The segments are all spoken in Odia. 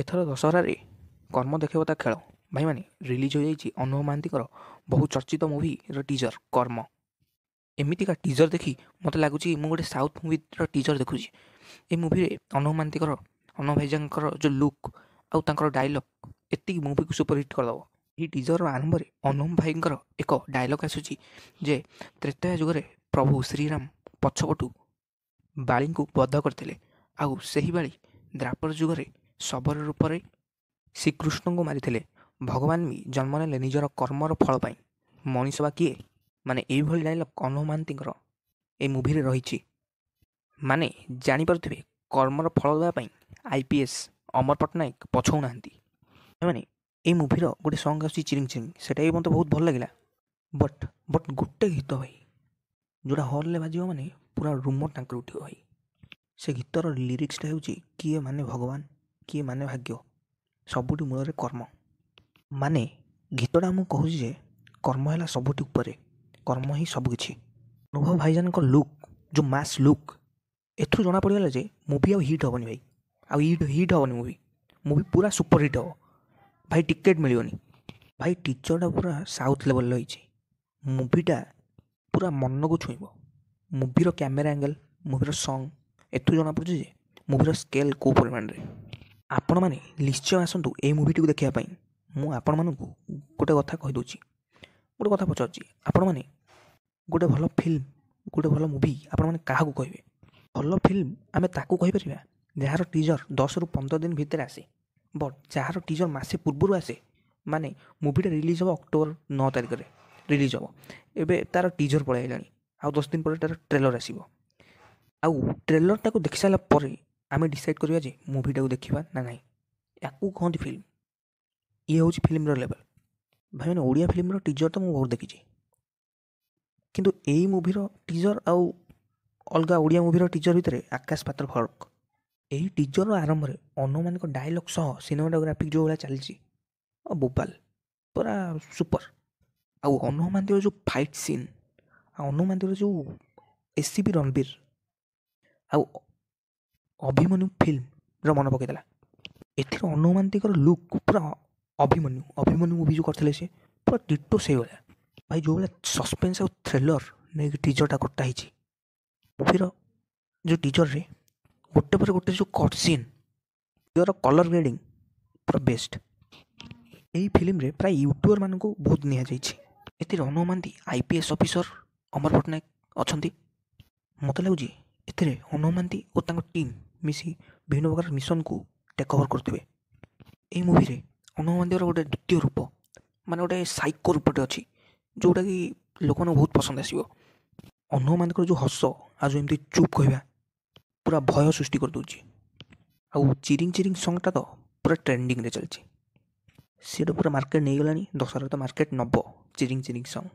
ଏଥର ଦଶହରାରେ କର୍ମ ଦେଖେଇବ ତା ଖେଳ। ଭାଇମାନେ ରିଲିଜ୍ ହୋଇଯାଇଛି ଅନୁଭବ ମହାନ୍ତିଙ୍କର ବହୁ ଚର୍ଚ୍ଚିତ ମୁଭିର ଟିଜର କର୍ମ। ଏମିତିକା ଟିଜର ଦେଖି ମୋତେ ଲାଗୁଛି ମୁଁ ଗୋଟେ ସାଉଥ୍ ମୁଭିର ଟିଜର ଦେଖୁଛି। ଏ ମୁଭିରେ ଅନୁଭବ ମହାନ୍ତିଙ୍କର ଅନୁଭବ ଭାଇଜାଙ୍କର ଯେଉଁ ଲୁକ୍ ଆଉ ତାଙ୍କର ଡାଇଲଗ୍ ଏତିକି ମୁଭିକୁ ସୁପରହିଟ୍ କରିଦେବ। ଏହି ଟିଜର ଆରମ୍ଭରେ ଅନୁଭବ ଭାଇଙ୍କର ଏକ ଡାଇଲଗ୍ ଆସୁଛି ଯେ ତ୍ରେତୟା ଯୁଗରେ ପ୍ରଭୁ ଶ୍ରୀରାମ ପଛପଟୁ ବାଳୀଙ୍କୁ ବଧ କରିଥିଲେ, ଆଉ ସେହି ବାଳୀ ଦ୍ୱାପର ଯୁଗରେ ଶବର ରୂପରେ ଶ୍ରୀକୃଷ୍ଣଙ୍କୁ ମାରିଥିଲେ। ଭଗବାନ ବି ଜନ୍ମ ନେଲେ ନିଜର କର୍ମର ଫଳ ପାଇଁ, ମଣିଷ ବା କିଏ? ମାନେ ଏଇଭଳି ଡାଇଲଗ୍ ଅନୁଭବ ମହାନ୍ତିଙ୍କର ଏ ମୁଭିରେ ରହିଛି। ମାନେ ଜାଣିପାରୁଥିବେ କର୍ମର ଫଳ ଦେବା ପାଇଁ IPS ଅମର ପଟ୍ଟନାୟକ ପଛଉନାହାନ୍ତି। ମାନେ ଏଇ ମୁଭିର ଗୋଟେ ସଙ୍ଗ୍ ଆସୁଛି ଚିରିଂ ଚିରିଂ, ସେଇଟା ବି ମୋତେ ବହୁତ ଭଲ ଲାଗିଲା। ବଟ୍ ଗୋଟେ ଗୀତ ଭାଇ ଯେଉଁଟା ହଲ୍ରେ ବାଜିବ ମାନେ ପୁରା ରୁମ ଟାଙ୍କିରେ ଉଠିବ ଭାଇ। ସେ ଗୀତର ଲିରିକ୍ସଟା ହେଉଛି କିଏ ମାନେ ଭଗବାନ, କିଏ ମାନେ ଭାଗ୍ୟ, ସବୁଠି ମୂଳରେ କର୍ମ। ମାନେ ଗୀତଟା ମୁଁ କହୁଛି ଯେ କର୍ମ ହେଲା ସବୁଠି ଉପରେ, କର୍ମ ହିଁ ସବୁକିଛି। ଅନୁଭବ ଭାଇଜାନଙ୍କ ଲୁକ୍, ଯେଉଁ ମାସ୍ ଲୁକ୍, ଏଥିରୁ ଜଣାପଡ଼ିଗଲା ଯେ ମୁଭି ଆଉ ହିଟ୍ ହେବନି ଭାଇ। ଆଉ ହିଟ୍ ହେବନି ମୁଭି ପୁରା ସୁପର ହିଟ୍ ହେବ ଭାଇ, ଟିକେଟ୍ ମିଳିବନି ଭାଇ। ଟିଜରଟା ପୁରା ସାଉଥ୍ ଲେଭେଲର ହେଇଛି। ମୁଭିଟା ପୁରା ମନକୁ ଛୁଇଁବ। ମୁଭିର କ୍ୟାମେରା ଆଙ୍ଗେଲ୍, ମୁଭିର ସଙ୍ଗ୍, ଏଥିରୁ ଜଣାପଡ଼ୁଛି ଯେ ମୁଭିର ସ୍କେଲ୍ କେଉଁ ପରିମାଣରେ। ଆପଣମାନେ ନିଶ୍ଚୟ ଆସନ୍ତୁ ଏଇ ମୁଭିଟିକୁ ଦେଖିବା ପାଇଁ। ମୁଁ ଆପଣମାନଙ୍କୁ ଗୋଟେ କଥା କହିଦେଉଛି, ଗୋଟେ କଥା ପଚାରୁଛି, ଆପଣମାନେ ଗୋଟେ ଭଲ ଫିଲ୍ମ, ଗୋଟେ ଭଲ ମୁଭି ଆପଣମାନେ କାହାକୁ କହିବେ? ଭଲ ଫିଲ୍ମ ଆମେ ତାକୁ କହିପାରିବା ଯାହାର ଟିଜର 10ରୁ 15 ଦିନ ଭିତରେ ଆସେ। ବଟ୍ ଯାହାର ଟିଜର ମାସେ ପୂର୍ବରୁ ଆସେ, ମାନେ ମୁଭିଟା ରିଲିଜ୍ ହେବ ଅକ୍ଟୋବର 9 ତାରିଖରେ ରିଲିଜ୍ ହେବ, ଏବେ ତା'ର ଟିଜର ପଳାଇ ଆଇଲାଣି, ଆଉ 10 ଦିନ ପରେ ତା'ର ଟ୍ରେଲର ଆସିବ। ଆଉ ଟ୍ରେଲରଟାକୁ ଦେଖି ସାରିଲା ପରେ ଆମେ ଡିସାଇଡ଼୍ କରିବା ଯେ ମୁଭିଟାକୁ ଦେଖିବା ନା ନାହିଁ। ୟାକୁ କହନ୍ତି ଫିଲ୍ମ। ଇଏ ହେଉଛି ଫିଲ୍ମର ଲେଭେଲ୍। ଭାଇମାନେ ଓଡ଼ିଆ ଫିଲ୍ମର ଟିଜର ତ ମୁଁ ବହୁତ ଦେଖିଛି, କିନ୍ତୁ ଏଇ ମୁଭିର ଟିଜର ଆଉ ଅଲଗା ଓଡ଼ିଆ ମୁଭିର ଟିଜର ଭିତରେ ଆକାଶ ପାତାଳ ଫରକ। ଏହି ଟିଜରର ଆରମ୍ଭରେ ଅନୁଭବମାନଙ୍କ ଡାଇଲଗ୍ ସହ ସିନେମାଟୋଗ୍ରାଫିକ୍ ଯେଉଁ ଭଳିଆ ଚାଲିଛି, ବୋବାଲ ପୁରା ସୁପର। ଆଉ ଅନୁଭବ ମହାନ୍ତିର ଯେଉଁ ଫାଇଟ୍ ସିନ୍, ଆଉ ଅନୁଭବ ମହାନ୍ତିର ଯେଉଁ SCP ରଣବୀର ଆଉ ଅଭିମନ୍ୟୁ ଫିଲ୍ମର ମନେ ପକାଇଦେଲା। ଏଥିରେ ଅନୁଭବ ମହାନ୍ତିଙ୍କର ଲୁକ୍ ପୁରା ଅଭିମନ୍ୟୁ ମୁଭି ଯେଉଁ କରିଥିଲେ ସେ ପୁରା ଡିଟୋ ସେଇଭଳିଆ ଭାଇ। ଯେଉଁ ଭଳିଆ ସସ୍ପେନ୍ସ ଆଉ ଥ୍ରିଲର ନେଇକି ଟିଜରଟା କଟା ହେଇଛି, ମୁଭିର ଯେଉଁ ଟିଜରରେ ଗୋଟେ ପରେ ଗୋଟେ ଯେଉଁ କଟ୍ ସିନ୍, ଟିଜରର କଲର୍ ଗ୍ରେଡ଼ିଂ ପୁରା ବେଷ୍ଟ। ଏହି ଫିଲ୍ମରେ ପ୍ରାୟ ୟୁଟ୍ୟୁବର ମାନଙ୍କୁ ବହୁତ ନିଆଯାଇଛି। ଏଥିରେ ଅନୁଭବ ମହାନ୍ତି IPS ଅଫିସର ଅମର ପଟ୍ଟନାୟକ ଅଛନ୍ତି। ମୋତେ ଲାଗୁଛି ଏଥିରେ ଅନୁଭବ ମହାନ୍ତି ଓ ତାଙ୍କ ଟିମ୍ ମିଶି ବିଭିନ୍ନ ପ୍ରକାର ମିଶନକୁ ଟେକ୍ ଓଭର କରୁଥିବେ। ଏହି ମୁଭିରେ ଅନୁଭବ ମହାନ୍ତିଙ୍କର ଗୋଟେ ଦ୍ୱିତୀୟ ରୂପ, ମାନେ ଗୋଟେ ସାଇକୋ ରୂପଟେ ଅଛି, ଯେଉଁଟାକି ଲୋକମାନଙ୍କୁ ବହୁତ ପସନ୍ଦ ଆସିବ। ଅନୁଭବ ମହାନ୍ତିଙ୍କର ଯେଉଁ ହସ ଆଉ ଯେଉଁ ଏମିତି ଚୁପ୍ କହିବା ପୁରା ଭୟ ସୃଷ୍ଟି କରିଦେଉଛି। ଆଉ ଚିରିଂ ଚିରିଂ ସଙ୍ଗ୍ଟା ତ ପୁରା ଟ୍ରେଣ୍ଡିଂରେ ଚାଲିଛି, ସେଇଟା ପୁରା ମାର୍କେଟ ନେଇଗଲାଣି। ଦଶହରା ତ ମାର୍କେଟ ନେବ ଚିରିଂ ଚିରିଂ ସଙ୍ଗ୍।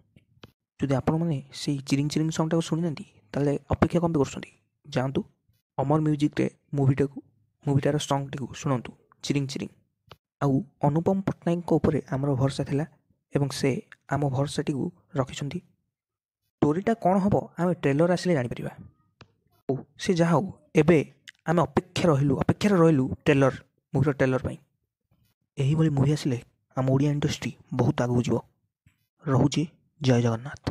ଯଦି ଆପଣମାନେ ସେଇ ଚିରିଂ ଚିରିଂ ସଙ୍ଗ୍ଟାକୁ ଶୁଣିନାହାନ୍ତି ତାହେଲେ ଅପେକ୍ଷା କ'ଣ ପାଇଁ କରୁଛନ୍ତି? ଯାଆନ୍ତୁ ଅମର ମ୍ୟୁଜିକ୍ରେ ମୁଭିଟାର ସଙ୍ଗ୍ଟିକୁ ଶୁଣନ୍ତୁ, ଚିରିଂ ଚିରିଂ। ଆଉ ଅନୁପମ ପଟ୍ଟନାୟକଙ୍କ ଉପରେ ଆମର ଭରସା ଥିଲା ଏବଂ ସେ ଆମ ଭରସାଟିକୁ ରଖିଛନ୍ତି। ଷ୍ଟୋରିଟା କ'ଣ ହେବ ଆମେ ଟ୍ରେଲର ଆସିଲେ ଜାଣିପାରିବା। ଓ ସେ ଯାହା ହଉ, ଏବେ ଆମେ ଅପେକ୍ଷାରେ ରହିଲୁ ମୁଭିର ଟ୍ରେଲର ପାଇଁ। ଏହିଭଳି ମୁଭି ଆସିଲେ ଆମ ଓଡ଼ିଆ ଇଣ୍ଡଷ୍ଟ୍ରି ବହୁତ ଆଗକୁ ଯିବ। ରହୁଛି, ଜୟ ଜଗନ୍ନାଥ।